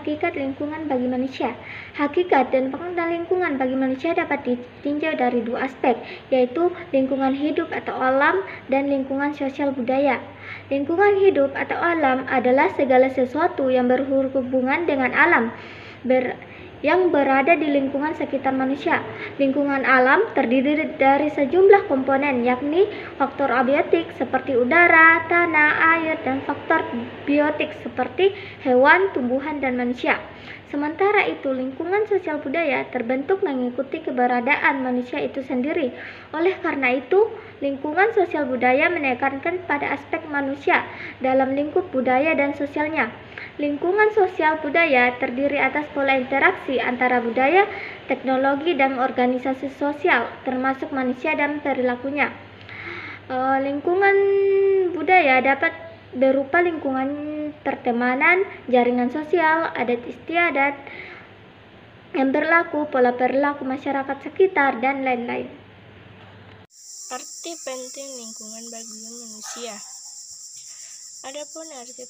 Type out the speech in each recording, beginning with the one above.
hakikat lingkungan bagi manusia. Hakikat dan makna lingkungan bagi manusia dapat ditinjau dari dua aspek, yaitu lingkungan hidup atau alam dan lingkungan sosial budaya. Lingkungan hidup atau alam adalah segala sesuatu yang berhubungan dengan alam yang berada di lingkungan sekitar manusia. Lingkungan alam terdiri dari sejumlah komponen, yakni faktor abiotik seperti udara, tanah, air, dan faktor biotik seperti hewan, tumbuhan, dan manusia. Sementara itu, lingkungan sosial budaya terbentuk mengikuti keberadaan manusia itu sendiri. Oleh karena itu, lingkungan sosial budaya menekankan pada aspek manusia dalam lingkup budaya dan sosialnya. Lingkungan sosial budaya terdiri atas pola interaksi antara budaya, teknologi, dan organisasi sosial, termasuk manusia dan perilakunya. Lingkungan budaya dapat berupa lingkungan pertemanan, jaringan sosial, adat istiadat yang berlaku, pola perilaku masyarakat sekitar, dan lain-lain. Arti penting lingkungan bagi manusia. Adapun arti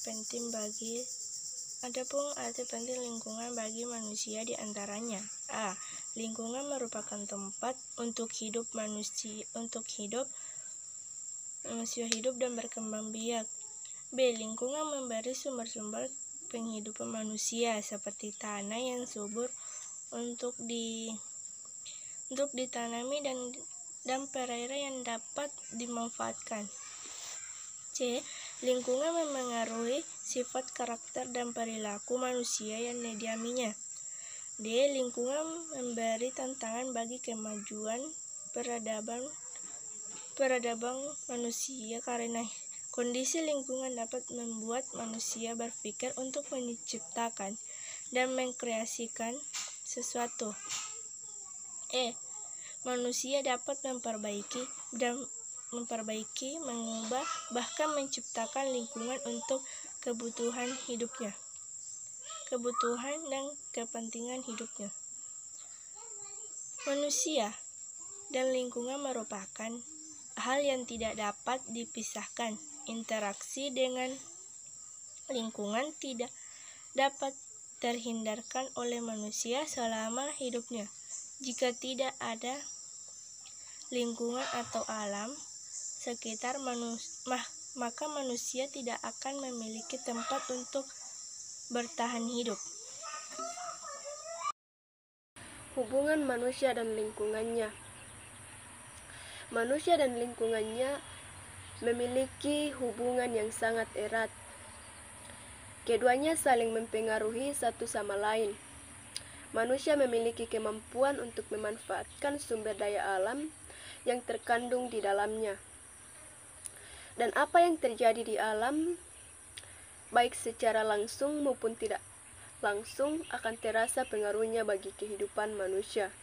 penting lingkungan bagi manusia diantaranya: A. Lingkungan merupakan tempat untuk manusia hidup dan berkembang biak. B. Lingkungan memberi sumber-sumber penghidupan manusia seperti tanah yang subur untuk ditanami dan perairan yang dapat dimanfaatkan. C. Lingkungan memengaruhi sifat, karakter, dan perilaku manusia yang didiaminya. D. Lingkungan memberi tantangan bagi kemajuan peradaban manusia karena kondisi lingkungan dapat membuat manusia berpikir untuk menciptakan dan mengkreasikan sesuatu. E. Manusia dapat memperbaiki, mengubah, bahkan menciptakan lingkungan untuk kebutuhan dan kepentingan hidupnya. Manusia dan lingkungan merupakan hal yang tidak dapat dipisahkan. Interaksi dengan lingkungan tidak dapat terhindarkan oleh manusia selama hidupnya. Jika tidak ada lingkungan atau alam sekitar maka manusia tidak akan memiliki tempat untuk bertahan hidup. Hubungan manusia dan lingkungannya. Manusia dan lingkungannya memiliki hubungan yang sangat erat. Keduanya saling mempengaruhi satu sama lain. Manusia memiliki kemampuan untuk memanfaatkan sumber daya alam yang terkandung di dalamnya. Dan apa yang terjadi di alam, baik secara langsung maupun tidak langsung, akan terasa pengaruhnya bagi kehidupan manusia.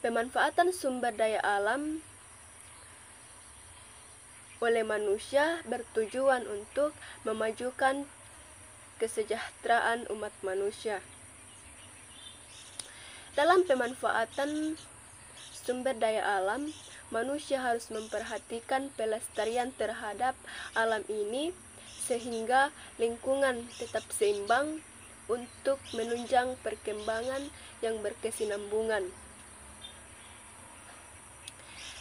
Pemanfaatan sumber daya alam oleh manusia bertujuan untuk memajukan kesejahteraan umat manusia. Dalam pemanfaatan sumber daya alam, manusia harus memperhatikan pelestarian terhadap alam ini sehingga lingkungan tetap seimbang untuk menunjang perkembangan yang berkesinambungan.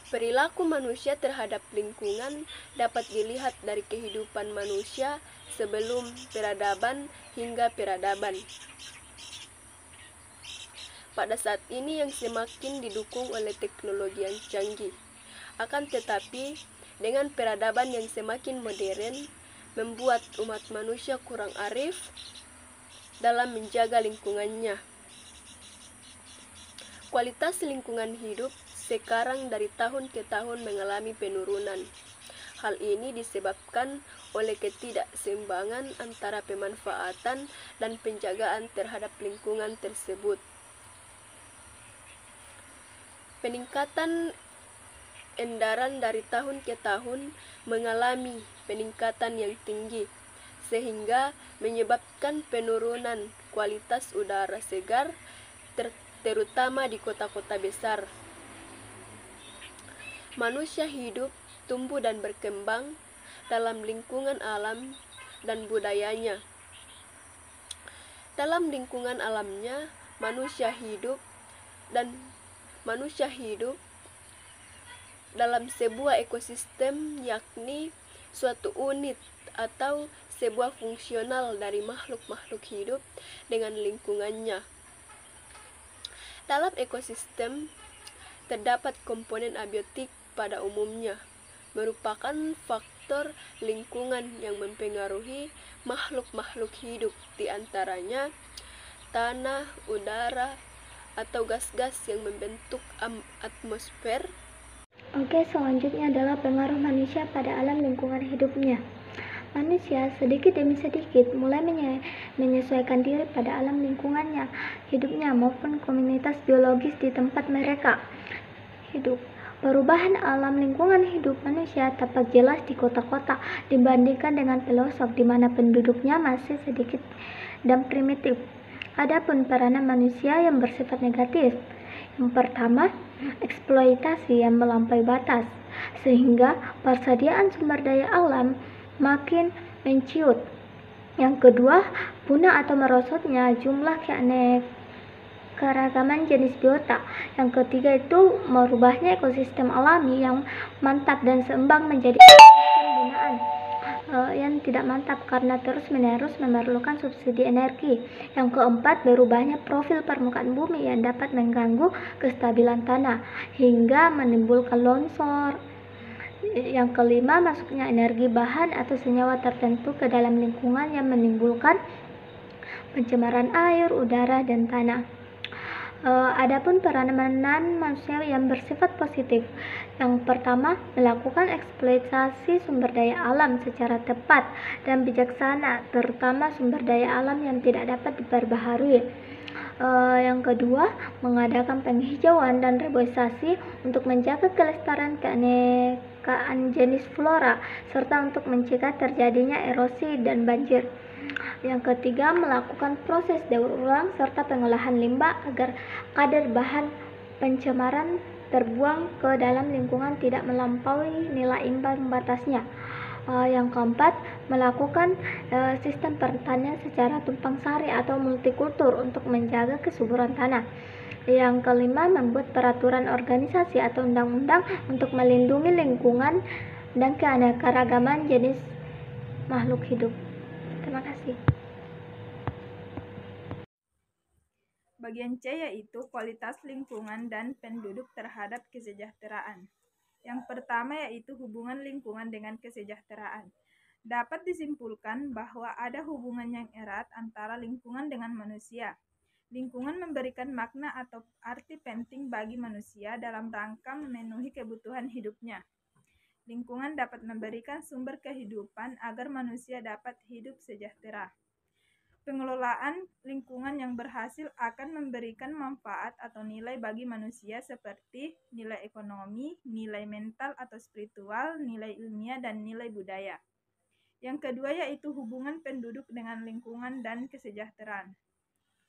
Perilaku manusia terhadap lingkungan dapat dilihat dari kehidupan manusia sebelum peradaban hingga peradaban. Pada saat ini yang semakin didukung oleh teknologi yang canggih. Akan tetapi, dengan peradaban yang semakin modern, membuat umat manusia kurang arif dalam menjaga lingkungannya. Kualitas lingkungan hidup sekarang dari tahun ke tahun mengalami penurunan. Hal ini disebabkan oleh ketidakseimbangan antara pemanfaatan dan penjagaan terhadap lingkungan tersebut. Peningkatan endaran dari tahun ke tahun mengalami peningkatan yang tinggi, sehingga menyebabkan penurunan kualitas udara segar, terutama di kota-kota besar. Manusia hidup, tumbuh dan berkembang dalam lingkungan alam dan budayanya. Dalam lingkungan alamnya, manusia hidup dalam sebuah ekosistem, yakni suatu unit atau sebuah fungsional dari makhluk-makhluk hidup dengan lingkungannya. Dalam ekosistem terdapat komponen abiotik pada umumnya, merupakan faktor lingkungan yang mempengaruhi makhluk-makhluk hidup, di antaranya tanah, udara, atau gas-gas yang membentuk atmosfer. Oke, selanjutnya adalah pengaruh manusia pada alam lingkungan hidupnya. Manusia sedikit demi sedikit mulai menyesuaikan diri pada alam lingkungannya, hidupnya maupun komunitas biologis di tempat mereka hidup. Perubahan alam lingkungan hidup manusia tampak jelas di kota-kota dibandingkan dengan pelosok di mana penduduknya masih sedikit dan primitif. Adapun peranan manusia yang bersifat negatif. Yang pertama, eksploitasi yang melampaui batas, sehingga persediaan sumber daya alam makin menciut. Yang kedua, punah atau merosotnya jumlah keanekaragaman jenis biota. Yang ketiga itu merubahnya ekosistem alami yang mantap dan seimbang menjadi ekosistem binaan yang tidak mantap karena terus-menerus memerlukan subsidi energi. Yang keempat, berubahnya profil permukaan bumi yang dapat mengganggu kestabilan tanah hingga menimbulkan longsor. Yang kelima, masuknya energi bahan atau senyawa tertentu ke dalam lingkungan yang menimbulkan pencemaran air, udara, dan tanah. Adapun peranan manusia yang bersifat positif. Yang pertama, melakukan eksploitasi sumber daya alam secara tepat dan bijaksana, terutama sumber daya alam yang tidak dapat diperbaharui. Yang kedua, mengadakan penghijauan dan reboisasi untuk menjaga kelestarian keanekaan jenis flora, serta untuk mencegah terjadinya erosi dan banjir. Yang ketiga, melakukan proses daur ulang serta pengolahan limbah agar kadar bahan pencemaran terbuang ke dalam lingkungan tidak melampaui nilai imbang batasnya. Yang keempat, melakukan sistem pertanian secara tumpang sari atau multikultur untuk menjaga kesuburan tanah. Yang kelima, membuat peraturan organisasi atau undang-undang untuk melindungi lingkungan dan keanekaragaman jenis makhluk hidup. Terima kasih. Bagian C yaitu kualitas lingkungan dan penduduk terhadap kesejahteraan. Yang pertama yaitu hubungan lingkungan dengan kesejahteraan. Dapat disimpulkan bahwa ada hubungan yang erat antara lingkungan dengan manusia. Lingkungan memberikan makna atau arti penting bagi manusia dalam rangka memenuhi kebutuhan hidupnya. Lingkungan dapat memberikan sumber kehidupan agar manusia dapat hidup sejahtera. Pengelolaan lingkungan yang berhasil akan memberikan manfaat atau nilai bagi manusia seperti nilai ekonomi, nilai mental atau spiritual, nilai ilmiah, dan nilai budaya. Yang kedua yaitu hubungan penduduk dengan lingkungan dan kesejahteraan.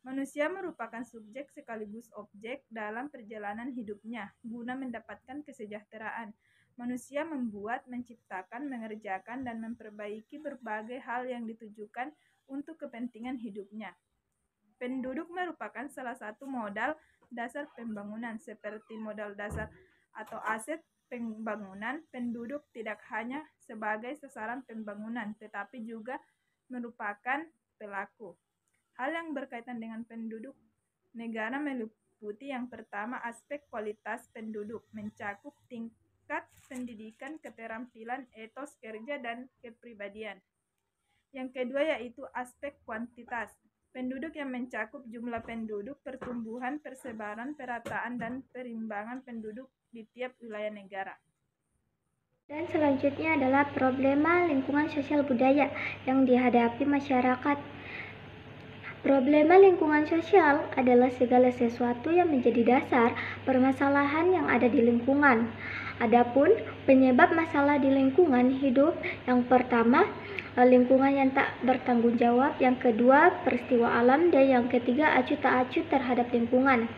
Manusia merupakan subjek sekaligus objek dalam perjalanan hidupnya guna mendapatkan kesejahteraan. Manusia membuat, menciptakan, mengerjakan, dan memperbaiki berbagai hal yang ditujukan untuk kepentingan hidupnya. Penduduk merupakan salah satu modal dasar pembangunan. Seperti modal dasar atau aset pembangunan, penduduk tidak hanya sebagai sasaran pembangunan, tetapi juga merupakan pelaku. Hal yang berkaitan dengan penduduk negara meliputi yang pertama aspek kualitas penduduk, mencakup tingkat pendidikan, keterampilan, etos kerja, dan kepribadian. Yang kedua yaitu aspek kuantitas, penduduk yang mencakup jumlah penduduk, pertumbuhan, persebaran, perataan, dan perimbangan penduduk di tiap wilayah negara. Dan selanjutnya adalah problema lingkungan sosial budaya yang dihadapi masyarakat. Problema lingkungan sosial adalah segala sesuatu yang menjadi dasar permasalahan yang ada di lingkungan. Adapun penyebab masalah di lingkungan hidup, yang pertama, lingkungan yang tak bertanggung jawab, yang kedua, peristiwa alam, dan yang ketiga, acuh tak acuh terhadap lingkungan.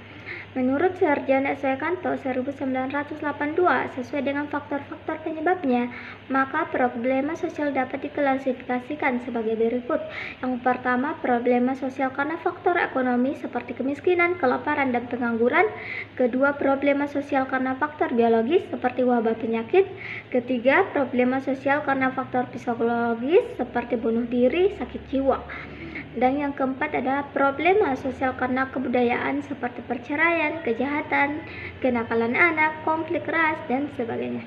Menurut Sarjana Swekanto 1982, sesuai dengan faktor-faktor penyebabnya, maka problema sosial dapat diklasifikasikan sebagai berikut. Yang pertama, problema sosial karena faktor ekonomi seperti kemiskinan, kelaparan, dan pengangguran. Kedua, problema sosial karena faktor biologis seperti wabah penyakit. Ketiga, problema sosial karena faktor psikologis seperti bunuh diri, sakit jiwa. Dan yang keempat adalah problema sosial karena kebudayaan seperti perceraian, kejahatan, kenakalan anak, konflik ras, dan sebagainya.